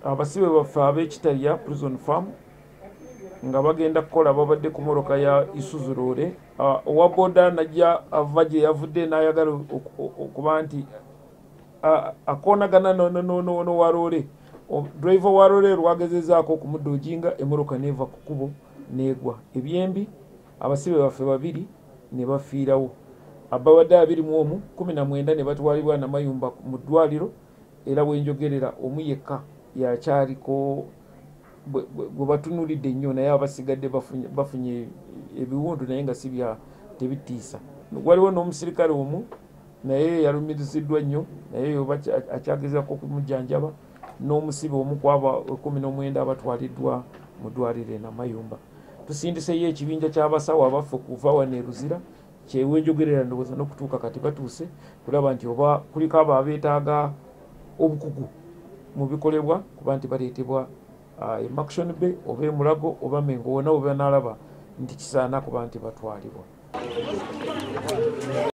abasibe baffe ab'ekitalya prison farm nga bagenda kukola babadde ku moroka ya Isuzu Loole. Owa boda najja ava gye yavudde n'ayagala okuba nti akoonagana no wa Loole. Driver wa Loole lwagezezaako okumuddoojinga emoroka neeva ku kkubo neegwa ebyembi. Abasibe baffe 2 ne bafiirawo. Ababadde 21 19 ne batwalibwa Namayumba mu ddwaliro, era bwenjogerera omu yekka yakyaliko bwe batunulidde nnyo, naye abasigadde bafunye ebiwundu naye nga si bya tebitiisa. Waliwo n'omusirikale omu naye yalumiziddwa nnyo, naye yoba akyagezaako okumujjanjaba, n'omusibe omu ku abo 19 abatwaliddwa mu ddwaliro e Namayumba. Tusindiseyo ekibinja ky'abasawo abaffe kuva wano e Luzira, kyewenjogerera ndowooza n'okutuuka kati batuuse kulaba nti oba kuliko abo abeetaaga obukugu mu bikolebwa kuba nti baleetebwa e Maction Bay oba e Mulago oba Mengo, wonna bwe banaalaba nti kisaana kuba nti batwalibwa.